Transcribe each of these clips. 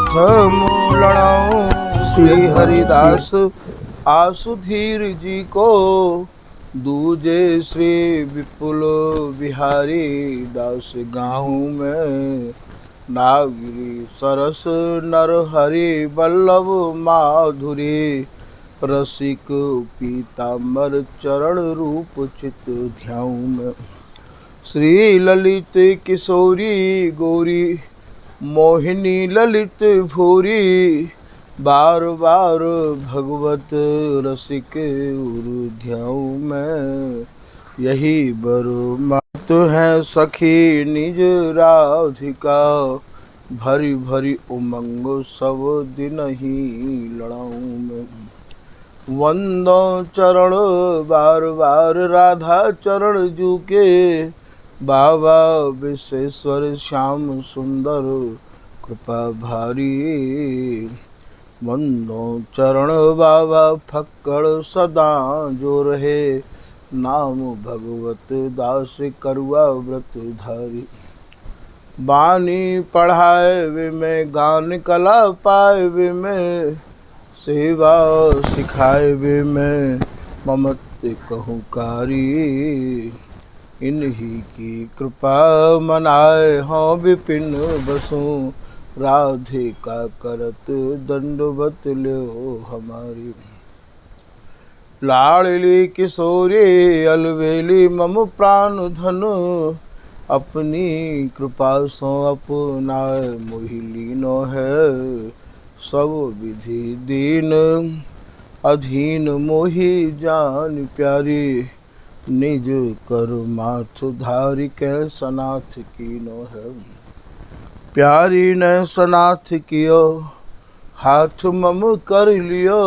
प्रथम लड़ाऊं श्री हरिदास आसुधीर जी को, दूजे श्री विपुल बिहारी दास गाँव में, नागरी सरस नरहरि वल्लभ माधुरी, रसिक पीताम्बर चरण रूप चित ध्याऊं में। श्री ललित किशोरी गौरी मोहिनी ललित भूरी, बार बार भगवत रसिक ध्याऊं में। यही बरु मत है सखी निज राधिका, भरी भरी उमंग सब दिन ही लड़ाऊं में। वंदो चरण बार बार राधा चरण जू के, बाबा विश्वेश्वर श्याम सुंदर कृपा भारी। वंदो चरण बाबा फक्कड़ सदा जो रहे, नाम भगवत दास करुआ व्रत धारी। बानी पढ़ाए वे में गान कला पाए वे में, सेवा सिखाए वे में ममत कहूँ कारी। इन्हीं की कृपा मनाए हों विपिन बसुं, राधे का करत दंडवत ल्यो हमारी। लाडली किशोरी अलवेली मम प्राण धन, अपनी कृपा सो अपनाए मोहि लीनो है। सब विधि दीन अधीन मोहि जान प्यारी, निज कर माथ धारी कै सनाथ कीनो है। प्यारी ने सनाथ कियो हाथ मम कर लियो,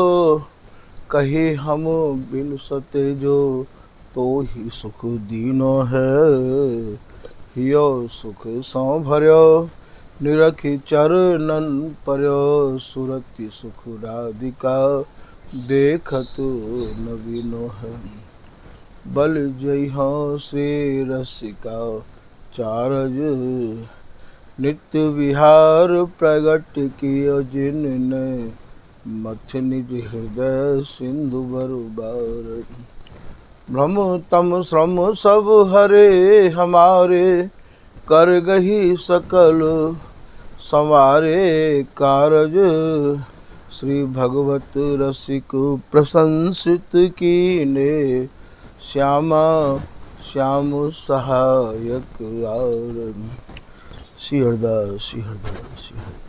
कहे हम बिन सते जो तो ही सुख दीनो है। हियो सुख सौ भर्यो निरखी चरणन पर्यो, सुरति सुख राधिका देखत नवीनो है। बल जय हो श्री रसिका चारज, नित्य विहार प्रगट कियो जिनने, मथ निज हृदय सिंधु बरुबार। भ्रम तम श्रम सब हरे हमारे, कर गही सकल संवारे कारज। श्री भगवत रसिक प्रशंसित कीने, श्यामा श्याम सहायक आर। श्री हरदास श्री हरदास श्री हरदास।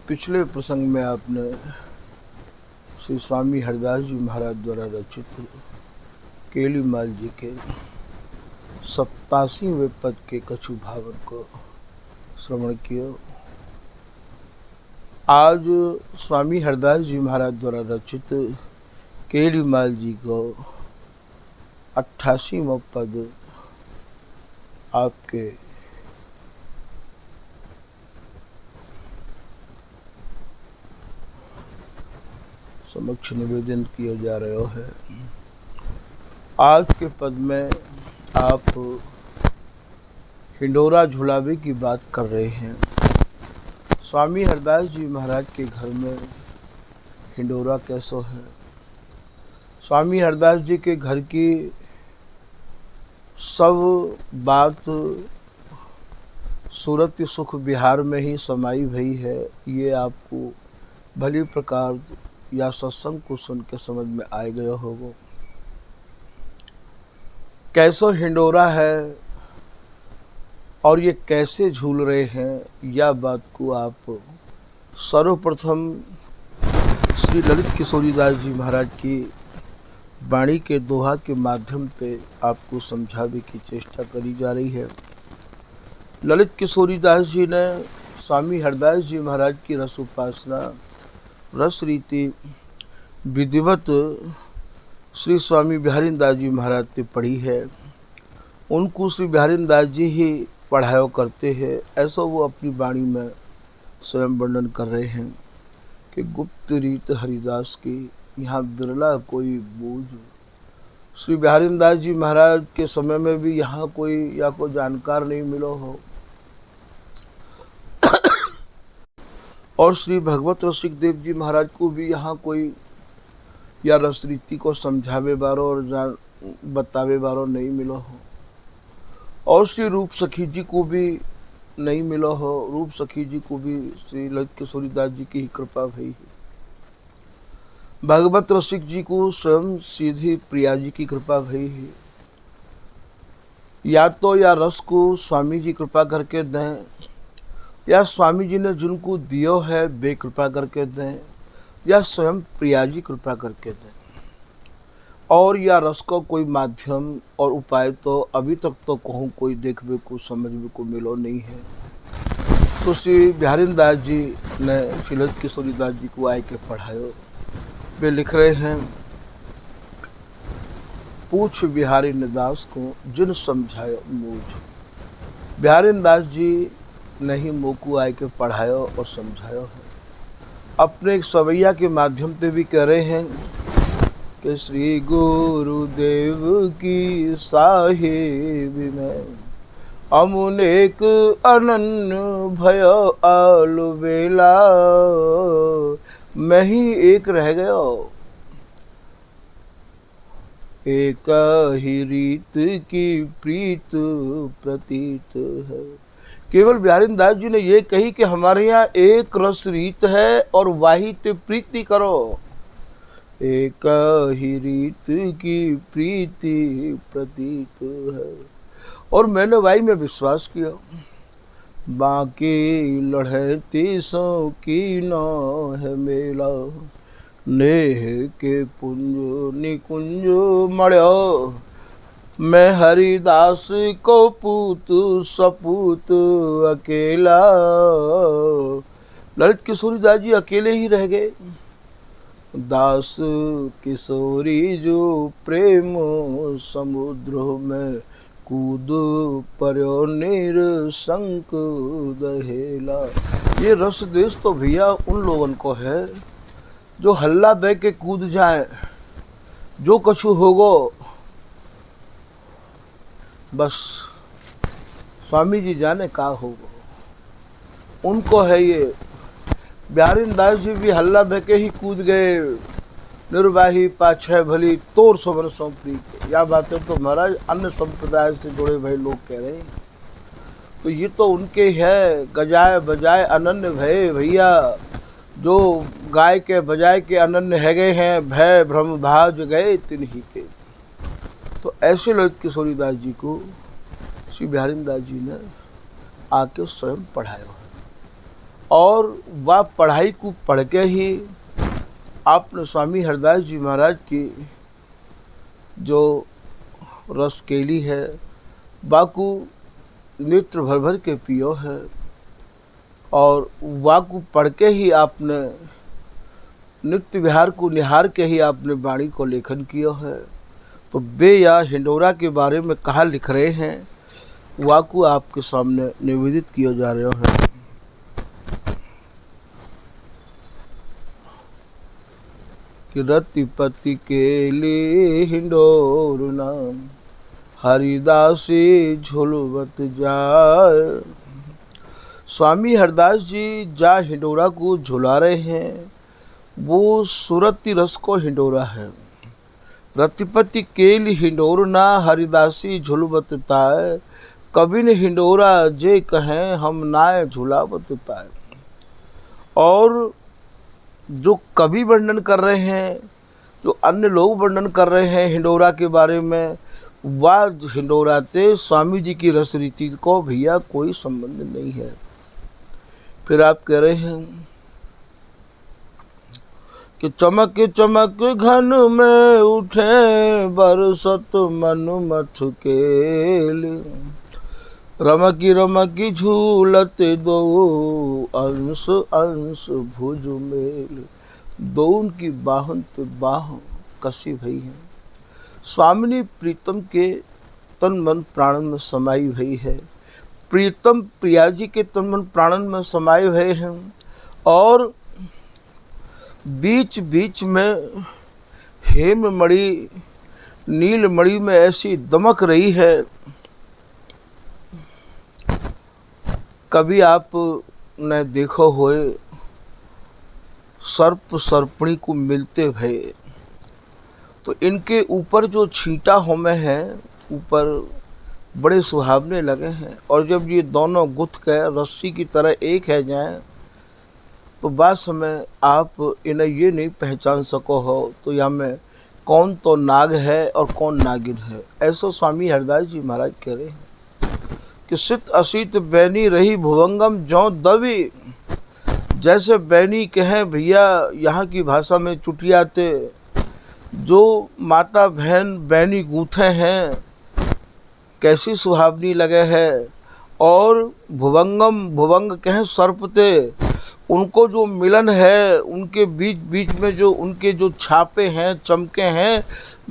पिछले प्रसंग में आपने श्री स्वामी हरदास जी महाराज द्वारा रचित केलीमाल जी के 87वें पद के कछु भावन को श्रवण किया। आज स्वामी हरदास जी महाराज द्वारा रचित केलीमाल जी को 88वां पद आपके समक्ष निवेदन किया जा रहा है। आज के पद में आप हिंडोरा झुलावे की बात कर रहे हैं। स्वामी हरदास जी महाराज के घर में हिंडोरा कैसो है। स्वामी हरदास जी के घर की सब बात सूरत सुख बिहार में ही समाई भई है। ये आपको भली प्रकार या सत्संग को सुन के समझ में आ गया होगा। कैसो हिंडोरा है और ये कैसे झूल रहे हैं, यह बात को आप सर्वप्रथम श्री ललित किशोरी दास जी महाराज की वाणी के दोहा के माध्यम पे आपको समझाने की चेष्टा करी जा रही है। ललित किशोरी दास जी ने स्वामी हरदास जी महाराज की रस उपासना रस रीति विधिवत श्री स्वामी बिहारी दास जी महाराज ने पढ़ी है। उनको श्री बिहारी दास जी ही पढ़ाया करते हैं। ऐसा वो अपनी वाणी में स्वयं वर्णन कर रहे हैं कि गुप्त रीत हरिदास की यहाँ बिरला कोई बूझ। श्री बिहारी दास जी महाराज के समय में भी यहाँ कोई या कोई जानकार नहीं मिलो हो। और श्री भगवत रसिक देव जी महाराज को भी यहाँ कोई या रस रीति को समझावे बारो और बतावे बारो नहीं मिलो हो, और श्री रूप सखी जी को भी नहीं मिलो हो। रूप सखी जी को भी श्री ललित किशोरी दास जी की ही कृपा भई है। भगवत रसिक जी को स्वयं सीधी प्रिया जी की कृपा भई है। या तो या रस को स्वामी जी कृपा करके दें, या स्वामी जी ने जिनको दियो है वे कृपा करके दें, या स्वयं प्रिया जी कृपा करके दें। और या रस को कोई माध्यम और उपाय तो अभी तक तो कहूँ कोई देखने को समझने को मिलो नहीं है। तो श्री बिहारी दास जी ने श्री ललित किशोरी दास जी को आए के पढ़ायो। वे लिख रहे हैं, पूछ बिहारी ने दास को जिन समझायो मूझ। बिहारी दास जी ने ही मोकू आए के पढ़ायो और समझायो है। अपने एक सवैया के माध्यम से भी कह रहे हैं कि श्री गुरुदेव की साहिब में अमुनेक अनन्य भयो आलु बेला, मैं ही एक रह गयो एक ही रीत की प्रीत प्रतीत है। केवल बिहारी दास जी ने ये कही कि हमारे यहाँ एक रस रीत है और वाही ते प्रीति करो। एक ही रीत की प्रीति प्रतीत है। और मैंने वाही में विश्वास किया, बाकी लड़े तीसों की न है मेला, नेह के पुंज निकुंज मड़ो, मैं हरिदास को पूत सपूत अकेला। ललित किशोरी दास जी अकेले ही रह गए। दास किशोरी जो प्रेम समुद्र में कूद पर्यो निरसंक दहेला। ये रस देश तो भैया उन लोगन को है जो हल्ला बह के कूद जाए, जो कछु होगो बस स्वामी जी जाने का होगो, उनको है ये। बिहारी दास जी भी हल्ला बह के ही कूद गए, निर्वाही पाछे भली तोर सोवन सौंपी। या बातें तो महाराज अन्य संप्रदाय से जुड़े भाई लोग कह रहे हैं, तो ये तो उनके है। गजाए बजाए अनन्य भय भैया, जो गाय के बजाय के अनन्य है गए हैं, भय भ्रम भाज गए तिन्ही के। तो ऐसे ललित किशोरी दास जी को श्री बिहारी दास जी ने आके स्वयं पढ़ाया है। और वह पढ़ाई को पढ़ के ही आपने स्वामी हरदास जी महाराज की जो रस केली है वाकू नेत्र भर भर के पियो है। और वाकू पढ़ के ही आपने नित्य विहार को निहार के ही आपने वाणी को लेखन किया है। तो बे या हिंडोरा के बारे में कहा लिख रहे हैं, वाकू आपके सामने निवेदित किया जा रहे हैं। कि रतिपति के लिए हिंडोर नाम हरिदासी झुलवत जाए। स्वामी हरदास जी जा हिंडोरा को झुला रहे हैं, वो सुरति रस को हिंडोरा है। रतिपति केल हिंडोर ना हरिदासी झुलवत ताय, कभी ने हिंडोरा जे कहें हम नाय झुलावत ताय। और जो कवि वर्णन कर रहे हैं, जो अन्य लोग वर्णन कर रहे हैं हिंडोरा के बारे में, वह हिंडोरा ते स्वामी जी की रस रीति को भैया कोई संबंध नहीं है। फिर आप कह रहे हैं कि चमक चमक घन में उठे बरसत मनुमथ केल, रमकी रमकी झूलत दो अंश अंश भुज मेल। दो उनकी बाहन ते बाह कसी भई है। स्वामिनी प्रीतम के तन मन प्राणन में समाई भई है। प्रीतम प्रिया जी के तन मन प्राणन में समाये हुए हैं। और बीच बीच में हेम मणि नील मणि में ऐसी दमक रही है। कभी आप ने देखो होए सर्प सर्पणी को मिलते भय। तो इनके ऊपर जो छींटा होमे हैं ऊपर बड़े सुहावने लगे हैं, और जब ये दोनों गुथ के रस्सी की तरह एक है जाए तो बाद समय आप इन्हें ये नहीं पहचान सको हो तो या में कौन तो नाग है और कौन नागिन है। ऐसा स्वामी हरदास जी महाराज कह रहे हैं कि सित असित बैनी रही भुवंगम ज्यों दवी। जैसे बैनी कहें भैया यहाँ की भाषा में चुटियाते, जो माता बहन बैनी गूंथे हैं कैसी सुहावनी लगे है, और भुवंगम भुवंग कहें सर्पते, उनको जो मिलन है उनके बीच बीच में जो उनके जो छापे हैं चमके हैं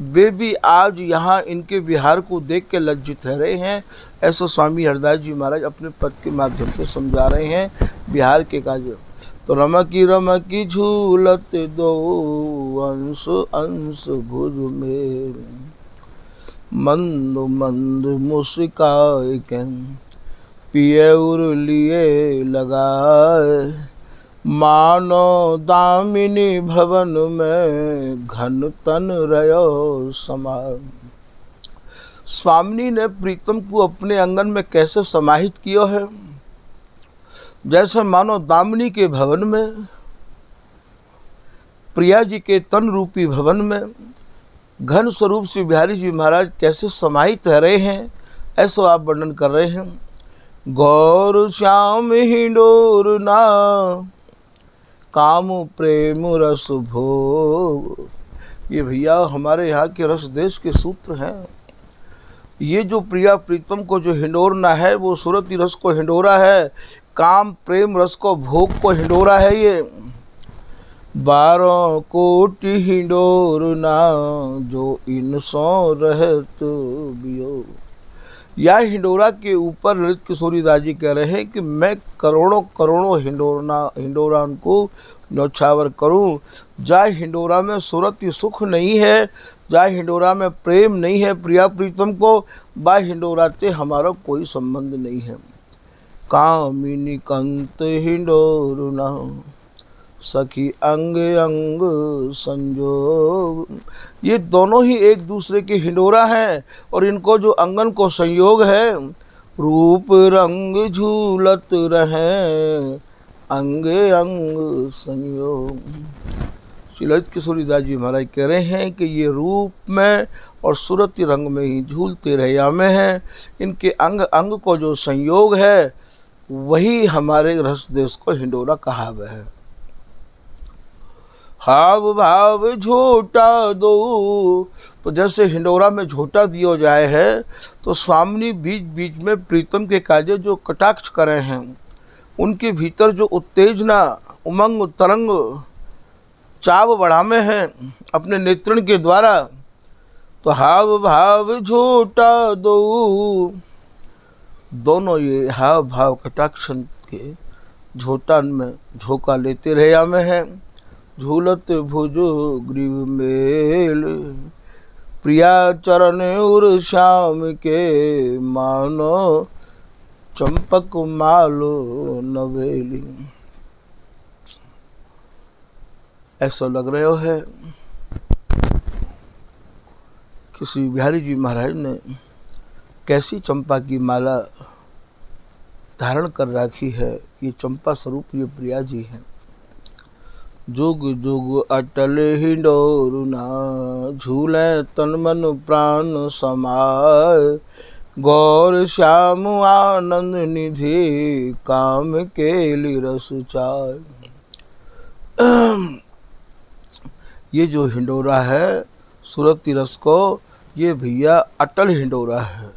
वे भी आज यहाँ इनके विहार को देख के लज्जित रह रहे हैं। ऐसा स्वामी हरदास जी महाराज अपने पद के माध्यम से समझा रहे हैं बिहार के कार्य। तो रमकी झूलत दो अंश अंश भुज में, मंद मंद मुस्काए पिए उर लिए लगाए, मानो दामिनी भवन में घन तन रयो समान। स्वामिनी ने प्रीतम को अपने आंगन में कैसे समाहित किया है, जैसे मानो दामिनी के भवन में, प्रिया जी के तन रूपी भवन में घन स्वरूप श्री बिहारी जी महाराज कैसे समाहित रह रहे हैं, ऐसा आप वर्णन कर रहे हैं। गौर श्याम हिंडोर ना काम प्रेम रस भोग। ये भैया हमारे यहाँ के रस देश के सूत्र हैं। ये जो प्रिया प्रीतम को जो हिंडोरना है वो सुरती रस को हिंडोरा है, काम प्रेम रस को भोग को हिंडोरा है। ये 12 कोटि हिंडोरना जो इन सो रहत बियो। या हिंडोरा के ऊपर ललित किशोरी दास जी कह रहे हैं कि मैं करोड़ों करोड़ों हिंडोरा को न्यौछावर करूं। जाए हिंडोरा में सुरति सुख नहीं है, जाए हिंडोरा में प्रेम नहीं है प्रिया प्रीतम को, बा हिंडोरा से हमारा कोई संबंध नहीं है। कामिनी कंत हिंडोरना सखी अंग अंग संजोग। ये दोनों ही एक दूसरे के हिंडोरा हैं और इनको जो अंगन को संयोग है, रूप रंग झूलत रहे अंग अंग संयोग। श्री ललित किशोरी दास जी महाराज कह रहे हैं कि ये रूप में और सूरती रंग में ही झूलते रहे में हैं। इनके अंग अंग को जो संयोग है वही हमारे रस देश को हिंडोरा कहा है। हाव भाव झोटा दो, तो जैसे हिंडोरा में झोटा दियो जाए है तो स्वामिनी बीच बीच में प्रीतम के कार्य जो कटाक्ष करे हैं, उनके भीतर जो उत्तेजना उमंग तरंग चाव बढ़ामे हैं अपने नेत्रण के द्वारा, तो हाव भाव झोटा दो। दोनों ये हाव भाव कटाक्षण के झोटान में झोंका लेते रहे में हैं। झूलत भुजो ग्रीव मेल प्रिया चरण उर श्याम के, मानो चंपक मालो नवेली। ऐसा लग रहा है कि श्री बिहारी जी महाराज ने कैसी चंपा की माला धारण कर रखी है। ये चंपा स्वरूप ये प्रिया जी हैं। जुग जुग अटल हिंडोरना झूले तन मन प्राण समाय, गौर श्याम आनंद निधि काम केली रस चाय। ये जो हिंडोरा है सूरती रस को, ये भैया अटल हिंडोरा है।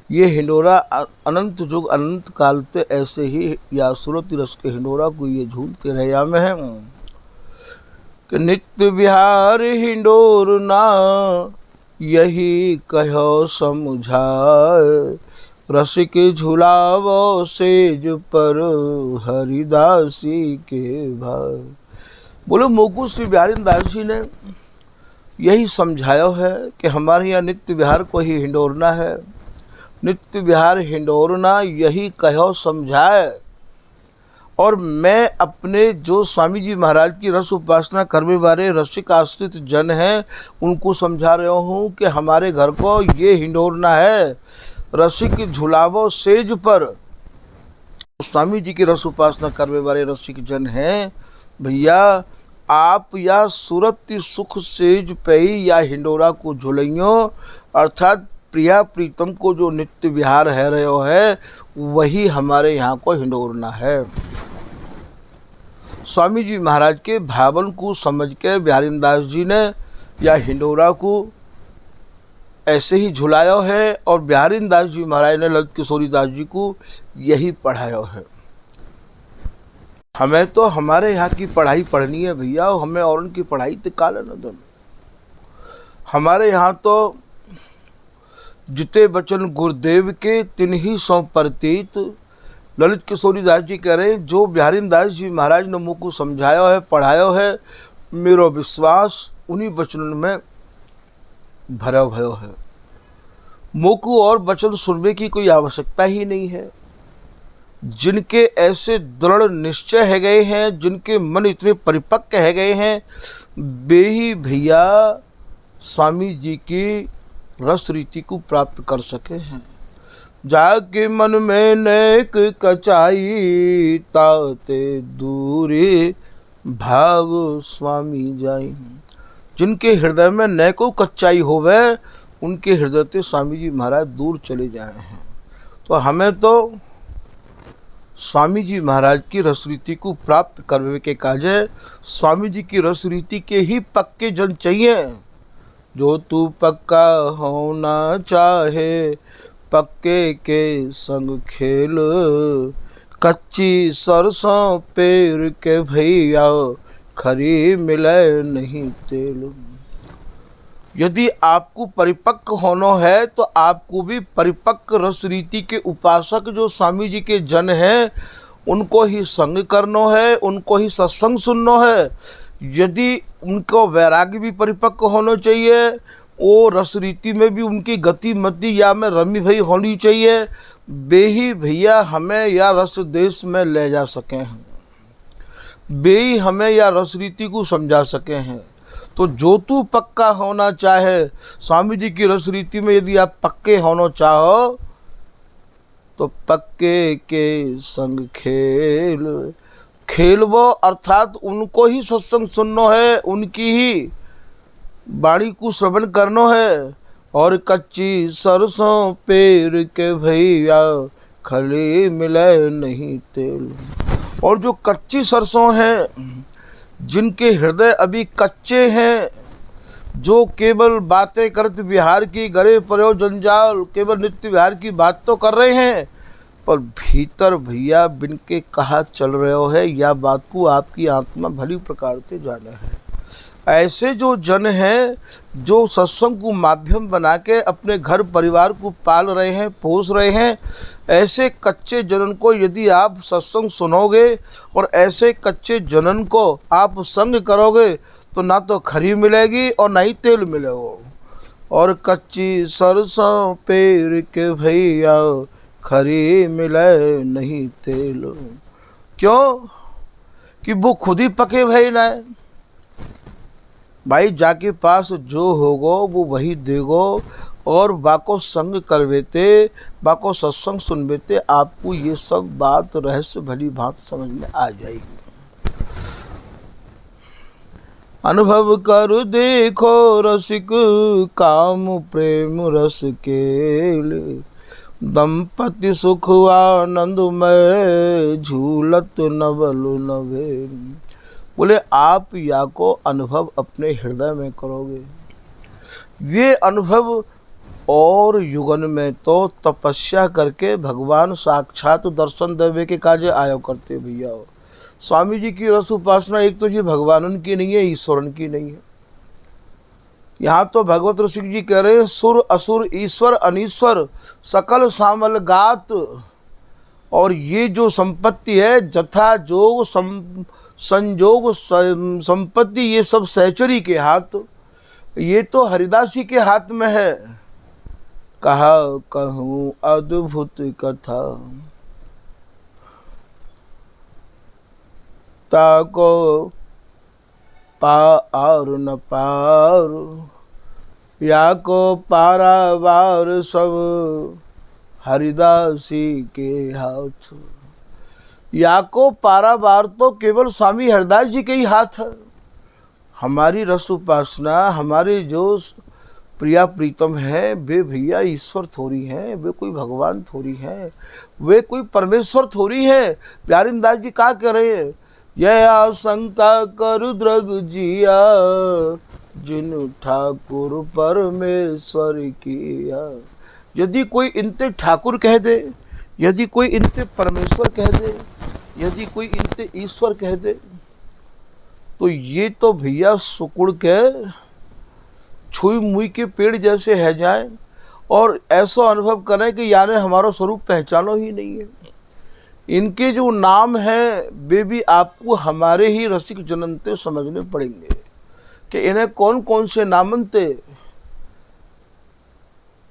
ये हिंडोरा अनंत युग अनंत काल से ऐसे ही या सूरती रस के हिंडोरा को ये झूलते रहे में हैं कि नित्य विहार हिंडोरना यही कहो समझाए, रसिक झुलावो सेज पर हरिदासी के भाई। बोलो मोकू श्री बिहारी दास जी ने यही समझाया है कि हमारे यहाँ नित्य विहार को ही हिंडोरना है। नित्य विहार हिंडोरना यही कहो समझाए, और मैं अपने जो स्वामी जी महाराज की रस उपासना करने वाले रसिक आश्रित जन हैं उनको समझा रहा हूँ कि हमारे घर को ये हिंडोरना है, रसिक झुलावो सेज पर। स्वामी जी की रस उपासना करने वाले रसिक जन हैं भैया, आप या सूरत सुख सेज पई या हिंडोरा को झुलइयो, अर्थात प्रिया प्रीतम को जो नित्य विहार है रहे है वही हमारे यहाँ को हिंडोरना है। स्वामी जी महाराज के भावन को समझ के बिहारी दास जी ने या हिंडोरा को ऐसे ही झुलाया है और बिहारी दास जी महाराज ने ललित किशोरी दास जी को यही पढ़ाया है। हमें तो हमारे यहाँ की पढ़ाई पढ़नी है भैया, हमें और उनकी पढ़ाई तो का लेना देना। हमारे यहाँ तो जिते बचन गुरुदेव के तिन्ही सौ प्रतीत, ललित किशोरी दास जी कह रहे हैं जो बिहारी दास जी महाराज ने मुझ को समझाया है पढ़ाया है, मेरा विश्वास उन्हीं वचनों में भरा भयो है। मोको और वचन सुनने की कोई आवश्यकता ही नहीं है। जिनके ऐसे दृढ़ निश्चय है गए हैं, जिनके मन इतने परिपक्व है गए हैं, वे ही भैया स्वामी जी की रस रीति को प्राप्त कर सके हैं। जाके मन में नेक कचाई, ताते दूरी भाग स्वामी जाई। जिनके हृदय में नेको कच्चाई होवे उनके हृदय से स्वामी जी महाराज दूर चले जाए हैं। तो हमें तो स्वामी जी महाराज की रस रीति को प्राप्त करने के काजे स्वामी जी की रस रीति के ही पक्के जन चाहिए। जो तू पक्का होना चाहे, पक्के के संग खेल, कच्ची सरसों पेड़ के भैया, खरी मिले नहीं तेल। यदि आपको परिपक्व होना है तो आपको भी परिपक्व रस रीति के उपासक जो स्वामी जी के जन हैं उनको ही संग करना है, उनको ही सत्संग सुनना है। यदि उनको वैराग्य भी परिपक्व होना चाहिए, वो रस रीति में भी उनकी गति मति या में रमी भई होनी चाहिए, वे ही भैया हमें या रस देश में ले जा सके हैं, वे ही हमें या रस रीति को समझा सके हैं। तो जो तू पक्का होना चाहे, स्वामी जी की रस रीति में यदि आप पक्के होना चाहो तो पक्के के संग खेल, खेलवो अर्थात उनको ही सत्संग सुनना है, उनकी ही वाणी को श्रवण करना है। और कच्ची सरसों पेड़ के भैया, खली मिले नहीं तेल। और जो कच्ची सरसों हैं, जिनके हृदय अभी कच्चे हैं, जो केवल बातें करते विहार की, गरे पर्यो जंजाल, केवल नित्य विहार की बात तो कर रहे हैं, पर भीतर भैया बिन के कहा चल रहे हो है, या बात को आपकी आत्मा भली प्रकार से जाने है। ऐसे जो जन हैं जो सत्संग को माध्यम बना के अपने घर परिवार को पाल रहे हैं, पोस रहे हैं, ऐसे कच्चे जनन को यदि आप सत्संग सुनोगे और ऐसे कच्चे जनन को आप संग करोगे तो ना तो खरी मिलेगी और ना ही तेल मिलेगा। और कच्ची सरसों पेड़ के भैया, खरी मिले नहीं तेल। क्यों कि वो खुद ही पके भई ना है भाई, जाके पास जो होगो वो वही देगो। और बाको संग करवेते, बाको सत्संग सुनवेते, आपको ये सब बात रहस्य भली भांत समझ में आ जाएगी। अनुभव कर देखो रसिक, काम प्रेम रस केल, दंपति सुख आनंद में, झूलत नवल नवेल। बोले आप या को अनुभव अपने हृदय में करोगे, ये अनुभव और युगन में तो तपस्या करके भगवान साक्षात दर्शन देवे के काजे आयो करते भैया। स्वामी जी की रस उपासना एक तो ये भगवान की नहीं है, ईश्वरन की नहीं है। यहाँ तो भगवत ऋषि जी कह रहे हैं सुर असुर ईश्वर अनीश्वर सकल सामल गात। और ये जो संपत्ति है जथा जोग संजोग संपत्ति, ये सब सहचरी के हाथ, ये तो हरिदासी के हाथ में है। कहा कहूँ अद्भुत कथा, ताको पार न पार, या को पारावार सब हरिदासी के हाथ। या को पारावार तो केवल स्वामी हरिदास जी के ही हाथ है। हमारी रस उपासना, हमारे जो प्रिया प्रीतम है, वे भैया ईश्वर थोड़ी हैं, वे कोई भगवान थोड़ी हैं, वे कोई परमेश्वर थोड़ी है। प्यारेदास जी क्या कह रहे हैं, यह आशंका कर द्रग जिया, जिन ठाकुर परमेश्वर किया। यदि कोई इनते ठाकुर कह दे, यदि कोई इनते परमेश्वर कह दे, यदि कोई इनते ईश्वर कह दे, तो ये तो भैया सुकुड़ के छुई मुई के पेड़ जैसे है जाए और ऐसा अनुभव करें कि यानी हमारा स्वरूप पहचानो ही नहीं है। इनके जो नाम हैं वे भी आपको हमारे ही रसिक जननते समझने पड़ेंगे कि इन्हें कौन कौन से नामनते।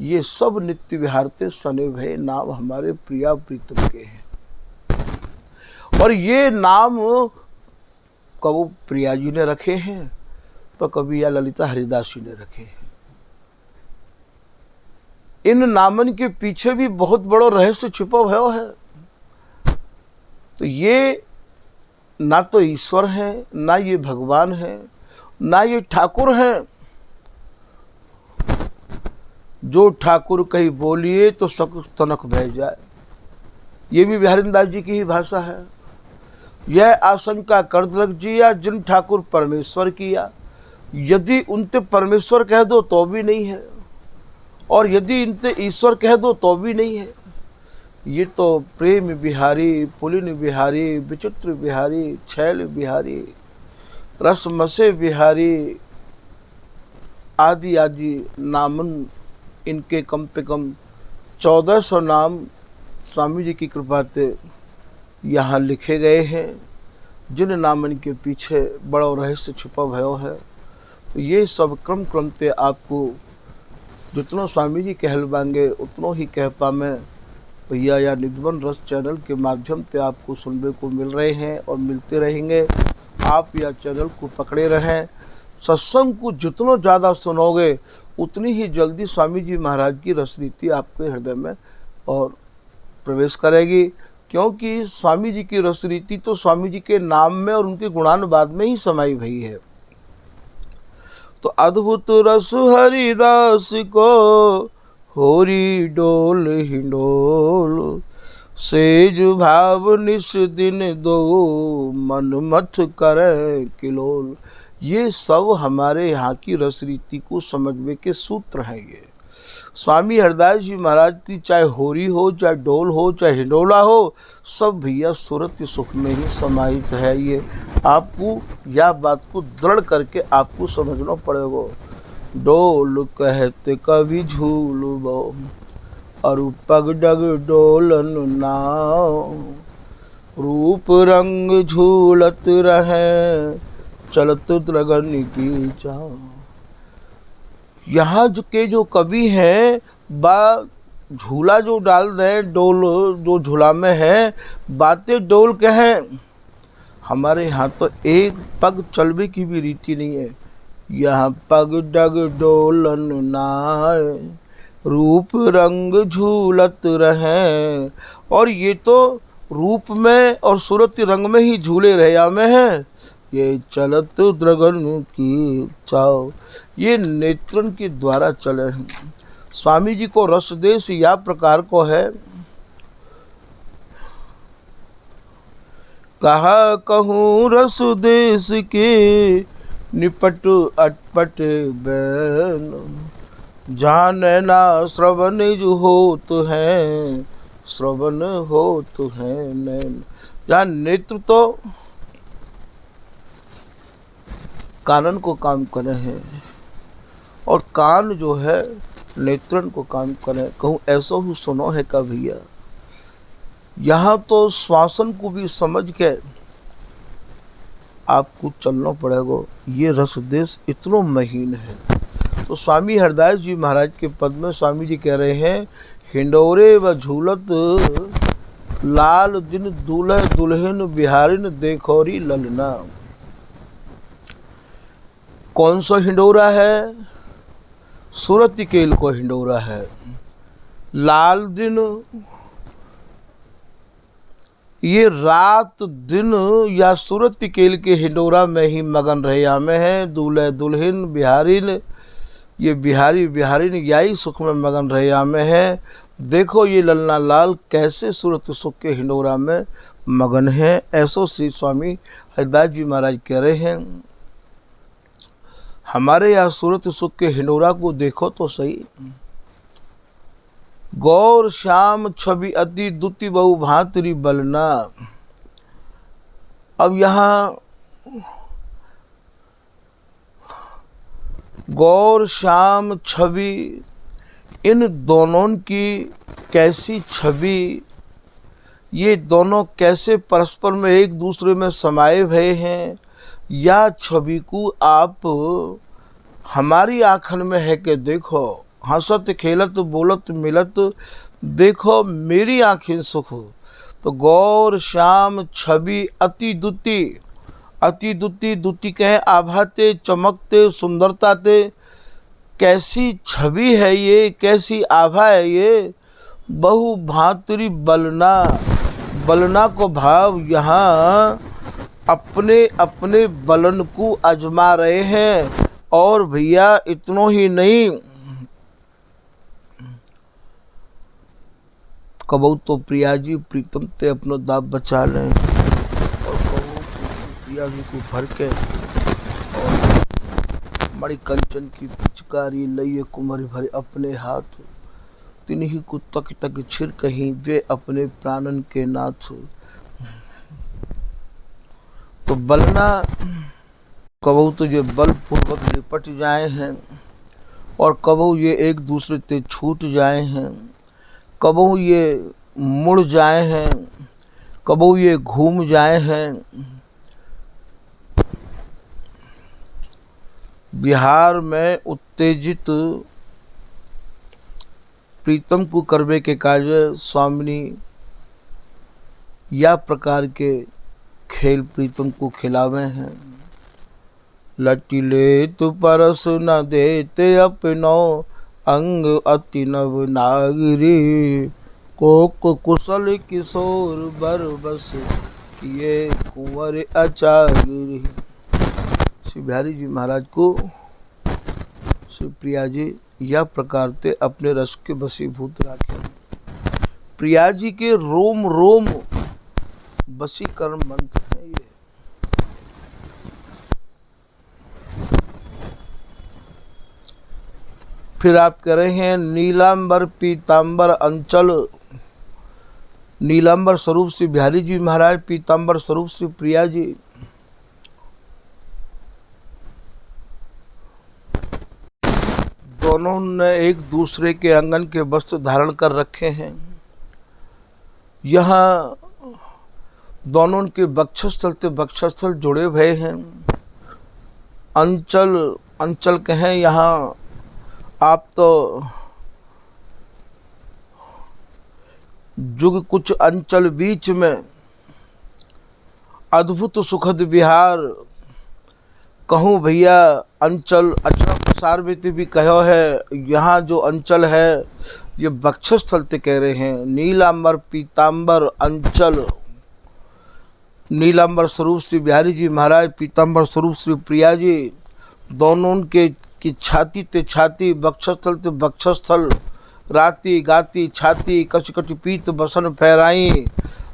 ये सब नित्य विहारते सने भय नाम हमारे प्रिया प्रीतम के हैं। और ये नाम कबो प्रिया जी ने रखे हैं तो कभी या ललिता हरिदास जी ने रखे हैं। इन नामन के पीछे भी बहुत बड़ा रहस्य छिपा हुआ है। तो ये ना तो ईश्वर है, ना ये भगवान है, ना ये ठाकुर है। जो ठाकुर कहीं बोलिए तो सक तनक बह जाए, ये भी बिहारीदास जी की ही भाषा है। यह आशंका कर द्रग जिया, जिन ठाकुर परमेश्वर किया। यदि उनते परमेश्वर कह दो तो भी नहीं है, और यदि इनते ईश्वर कह दो तो भी नहीं है। ये तो प्रेम बिहारी, पुलिन बिहारी, विचित्र बिहारी, छैल बिहारी, रसमसे बिहारी आदि आदि नामन, इनके कम पे कम 1400 नाम स्वामी जी की कृपा से यहाँ लिखे गए हैं, जिन नामन के पीछे बड़ा रहस्य छुपा भयो है। तो ये सब क्रम क्रमते आपको जितना स्वामी जी कहलवाएंगे उतना ही कह पामे भैया या निधवन रस चैनल के माध्यम से आपको सुनने को मिल रहे हैं और मिलते रहेंगे। आप या चैनल को पकड़े रहें। सत्संग को जितना ज़्यादा सुनोगे उतनी ही जल्दी स्वामी जी महाराज की रसनीति आपके हृदय में और प्रवेश करेगी, क्योंकि स्वामी जी की रसनीति तो स्वामी जी के नाम में और उनके गुणानुवाद में ही समाई भई है। तो अद्भुत रस हरिदास को होरी डोल हिंडोल, सेज भाव निस दिन दो मन मथ करे किलोल। ये सब हमारे यहाँ की रसरीति को समझने के सूत्र हैं। ये स्वामी हरिदास जी महाराज की चाहे होरी हो, चाहे डोल हो, चाहे हिंडोला हो, सब भैया सूरत सुख में ही समाहित है। ये आपको या बात को दृढ़ करके आपको समझना पड़ेगा। डोल कहते कभी झूल बो, और पग डग डोलन नाव, रूप रंग झूलत रहे चलत द्रगन की चाव। यहाँ के जो कवि हैं बा झूला जो डाल दें, डोल जो झूला में है, बातें डोल के हैं। हमारे यहाँ तो एक पग चलने की भी रीति नहीं है। यहाँ पग डग डोलन नाय, रूप रंग झूलत रहे। और ये तो रूप में और सूरत रंग में ही झूले रहे में है। ये चलत द्रगन की चाव, ये नेत्रन के द्वारा चले हैं। स्वामी जी को रस देश या प्रकार को है। कहा कहूँ रस देश के निपट अटपट बैन, जाने ना श्रवण जो होत है, श्रवण होत है नैन। जहाँ नेत्र तो कानन को काम करे हैं और कान जो है नेत्रन को काम करे। कहूँ ऐसा ही सुनो है का भैया। यहाँ तो श्वासन को भी समझ के आपको चलना पड़ेगा। ये रस देश इतना महीन है। तो स्वामी हरिदास जी महाराज के पद में स्वामी जी कह रहे हैं, हिंडोरे व झूलत लाल दिन दूल्हे दुल्हन बिहारिन देखोरी ललना। कौन सा हिंडोरा है? सूरत केल को हिंडोरा है। लाल दिन, ये रात दिन या सूरत केल के हिंडोरा में ही मगन रहे में है। दूल्हे दुल्हन बिहारिन, ये बिहारी बिहारिन यही सुख में मगन रहे में है। देखो ये ललना लाल कैसे सूरत सुख के हिंडोरा में मगन है। ऐसो श्री स्वामी हरिदास जी महाराज कह रहे हैं। हमारे यहाँ सूरत सुख के हिंडोरा को देखो तो सही। गौर श्याम छवि अति दुति बहु भांतरी बलना। अब यहाँ गौर श्याम छवि, इन दोनों की कैसी छवि, ये दोनों कैसे परस्पर में एक दूसरे में समाये हुए हैं। या छवि को आप हमारी आँखन में है कि देखो, हंसत खेलत बोलत मिलत देखो मेरी आँखें सुख। तो गौर श्याम छवि अति दुति, अति दुति, दुति कहे आभाते चमकते सुंदरता ते। कैसी छवि है ये, कैसी आभा है ये। बहु भांतरी बलना, बलना को भाव यहाँ अपने अपने बलन को आजमा रहे हैं। और भैया इतनो ही नहीं, कबू तो प्रिया जी प्रीतम ते अपनो दाब बचा लें, और कबू प्रिया जी को भर के और मणि कंचन की पिचकारी लइए कुमर भरे अपने हाथ। तिन्ही को तक तक छिर कहीं वे अपने प्राणन के नाथ। तो बलना कबू तो ये बलपूर्वक लिपट जाए हैं, और कबू ये एक दूसरे से छूट जाए हैं। कबू ये मुड़ जाए हैं, कबू ये घूम जाए हैं। बिहार में उत्तेजित प्रीतम को करवे के कार्य स्वामिनी या प्रकार के खेल प्रीतम को खिलावे हैं। लटिले तु परस न देते अपनो अंग अति नव नागरी। कोक कुशल किशोर बर बस ये कुंवर आचार्य। श्री बिहारी जी महाराज को श्री प्रिया जी यह प्रकार से अपने रस के वशीभूत राखे। प्रिया जी के रोम रोम वशीकरण मंत्र है ये। फिर आप कह रहे हैं नीलांबर पीतांबर अंचल। नीलांबर स्वरूप श्री बिहारी जी महाराज, पीतांबर स्वरूप श्री प्रिया जी। दोनों ने एक दूसरे के आंगन के वस्त्र धारण कर रखे हैं। यहाँ दोनों के वक्षस्थल से वक्षस्थल जुड़े हुए हैं। अंचल, अंचल कहें यहाँ आप तो जुग कुछ अंचल बीच में अद्भुत सुखद विहार कहूँ भैया। अंचल अचरा प्रसार भी कहो है। यहाँ जो अंचल है ये वक्षस्थल से कह रहे हैं। नीलांबर पीतांबर अंचल। नीलांबर स्वरूप श्री बिहारी जी महाराज, पीतांबर स्वरूप श्री प्रिया जी। दोनों के की छाती ते छाती, वक्षस्थल ते वक्षस्थल, राती गाती छाती, कचकटी पीत बसन फहराई।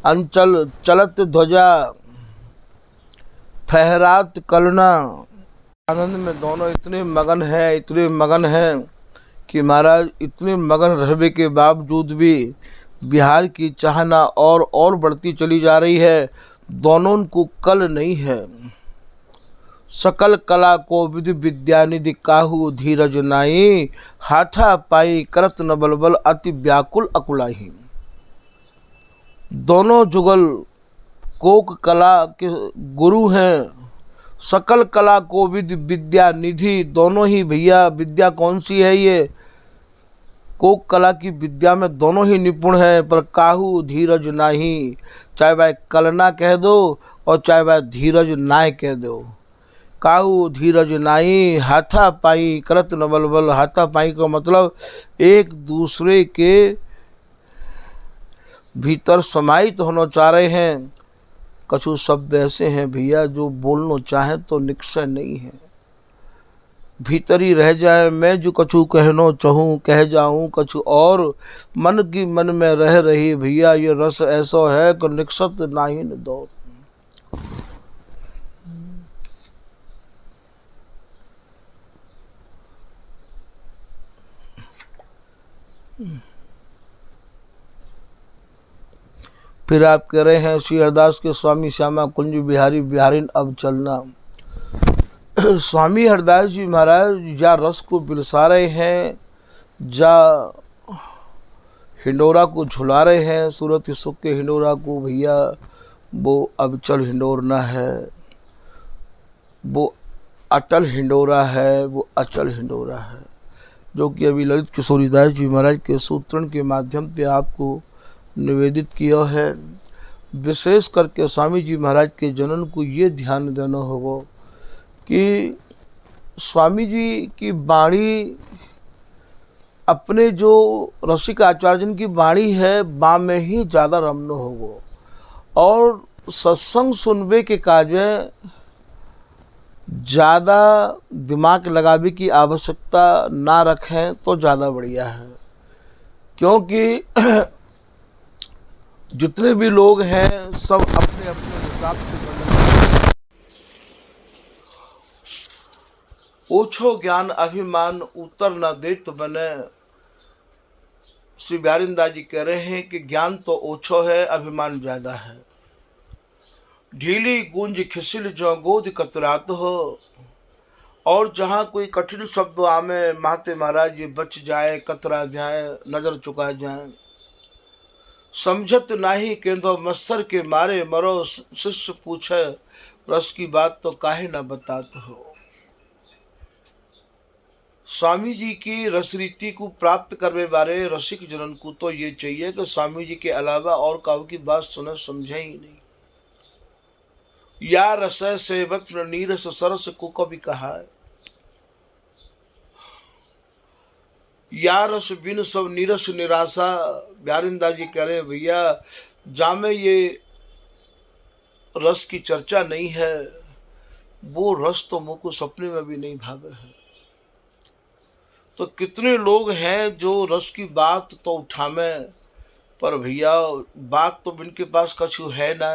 अंचल चलत ध्वजा फहरात कलना। आनंद में दोनों इतने मगन हैं, इतने मगन हैं कि महाराज इतने मगन रहने के बावजूद भी बिहार की चाहना और बढ़ती चली जा रही है। दोनों को कल नहीं है। सकल कला को विधि विद्या निधि काहू धीरज नाई। हाथा पाई करत न बलबल अति व्याकुल अकुलाही। दोनों जुगल कोक कला के गुरु हैं। सकल कला को विधि विद्या निधि, दोनों ही भैया। विद्या कौन सी है ये? कोक कला की विद्या में दोनों ही निपुण हैं, पर काहू धीरज नाही। चाहे वह कलना कह दो और चाहे वह धीरज नाय कह दो। काहू धीरज नाई हाथा पाई करत न बलबल। हाथा पाई का मतलब एक दूसरे के भीतर समाहित होना चाह रहे हैं। कछु शब्द ऐसे हैं भैया जो बोलना चाहे तो निश्चय नहीं है, भीतर ही रह जाए। मैं जो कछु कहना चाहूँ कह जाऊँ कछु और, मन की मन में रह रही भैया ये रस ऐसा है कि निकसत नाही न दो। फिर आप कह रहे हैं श्री हरदास के स्वामी श्यामा कुंज बिहारी बिहारिन अब चलना। स्वामी हरदास जी महाराज जा रस को बिलसा रहे हैं, जा हिंडोरा को झुला रहे हैं, सूरत सुख के हिंडोरा को भैया वो अब चल हिंडोरना है, वो अटल हिंडोरा है, वो अचल हिंडोरा है, जो कि अभी ललित किशोरीदास जी महाराज के सूत्रण के माध्यम से आपको निवेदित किया है। विशेष करके स्वामी जी महाराज के जनन को ये ध्यान देना होगा कि स्वामी जी की वाणी अपने जो रसिक आचार्य की वाणी है बा में ही ज़्यादा रमन होगा, और सत्संग सुनबे के काजे ज़्यादा दिमाग लगावे की आवश्यकता ना रखें तो ज़्यादा बढ़िया है। क्योंकि जितने भी लोग हैं सब अपने अपने हिसाब से बने। ओछो ज्ञान अभिमान उतर न देत बने। श्री बिहारिंदा जी कह रहे हैं कि ज्ञान तो ओछो है, अभिमान ज्यादा है। ढीली गूंज खिसिल जो गोद कतरात हो, और जहाँ कोई कठिन शब्द आमे माते महाराज ये बच जाए, कतरा जाए, नजर चुका जाए। समझत नाही केंदो मत्सर के मारे मरो। शिष्य पूछे रस की बात तो काहे न बतात हो। स्वामी जी की रस रीति को प्राप्त करने वाले रसिक जनन को तो ये चाहिए कि स्वामी जी के अलावा और काहू की बात सुने समझे ही नहीं। या रस सेवक नीरस सरस को कभी कहा है, या रस बिन सब नीरस निराशा। बिहारिंदा जी कह रहे हैं भैया जामे ये रस की चर्चा नहीं है, वो रस तो मुझको सपने में भी नहीं भावे है। तो कितने लोग हैं जो रस की बात तो उठावे, पर भैया बात तो इनके पास कछु है ना,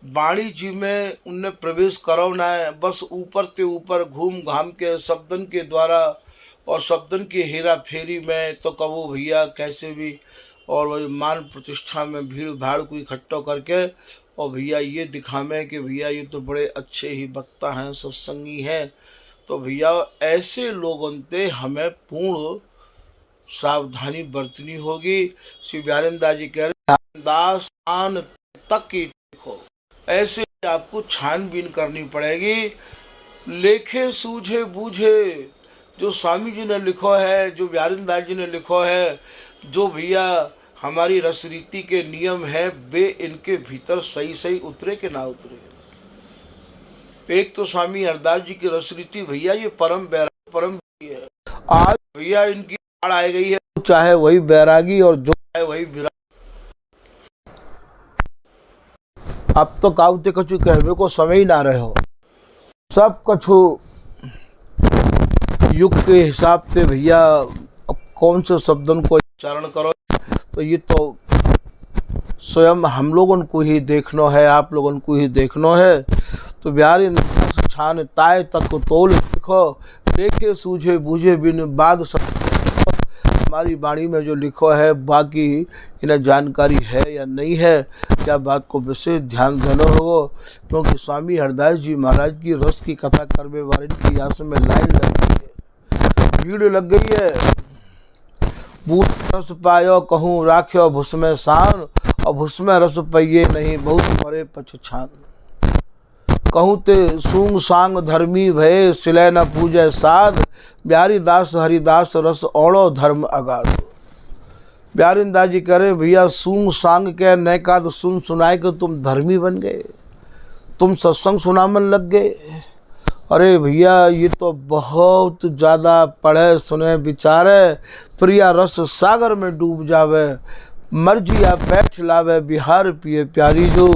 वाणी जी में उनने प्रवेश करो ना है। बस ऊपर ते ऊपर घूम घाम के शब्दन के द्वारा और शब्दन की हेरा फेरी में तो कबो भैया कैसे भी, और वही मान प्रतिष्ठा में भीड़ भाड़ को इकट्ठा करके और भैया ये दिखावे कि भैया ये तो बड़े अच्छे ही वक्ता हैं, सत्संगी हैं। तो भैया ऐसे लोगों से हमें पूर्ण सावधानी बरतनी होगी। श्री बिहारिंदा जी कह रहे दास आन तक की देखो, ऐसे आपको छानबीन करनी पड़ेगी। लेखे सूझे बूझे जो स्वामी जी ने लिखो है, जो बिहारिंदा जी ने लिखो है, जो भैया हमारी रस रीति के नियम है, वे इनके भीतर सही सही उतरे कि ना उतरे। एक तो स्वामी हरदास जी की रस रीति भैया ये परम बैरागी है। आज भैया इनकी बाढ़ आ गई है, चाहे वही बैरागी और जो चाहे वही विरागी। अब तो काउते कछु कहवे को समय ही ना रहे हो, सब कछु युग के हिसाब से भैया कौन से शब्दों को उच्चारण करो। तो ये तो स्वयं हम लोगों को ही देखना है, आप लोगों को ही देखना है। तो बिहारी छान ताय तक तोल लिखो, लेके सूझे बूझे बिन बाद सब। हमारी वाणी में जो लिखो है बाकी इन्हें जानकारी है या नहीं है, क्या बात को विशेष ध्यान देना हो। क्योंकि स्वामी हरदास जी महाराज की रस की कथा करने वाले की आस में लाइन लग गई है, भीड़ लग गई है। बूट रस पायो कहूँ राख्यो भुस में शान, और भुस में रस पइये नहीं बहुत मरे पछछान। कहूँ ते सूंग सांग धर्मी भय सिले न पूजय साध, बिहारी दास हरिदास रस ओढ़ो धर्म अगाध। प्यारिंदा जी करे भैया सूंग सांग के नैका तो सुन सुनाए के तुम धर्मी बन गए, तुम सत्संग सुनामन लग गए। अरे भैया ये तो बहुत ज़्यादा पढ़े सुने विचारे, प्रिया रस सागर में डूब जावे, मर्जी आप बैठ लावे बिहार पिए प्यारी जो।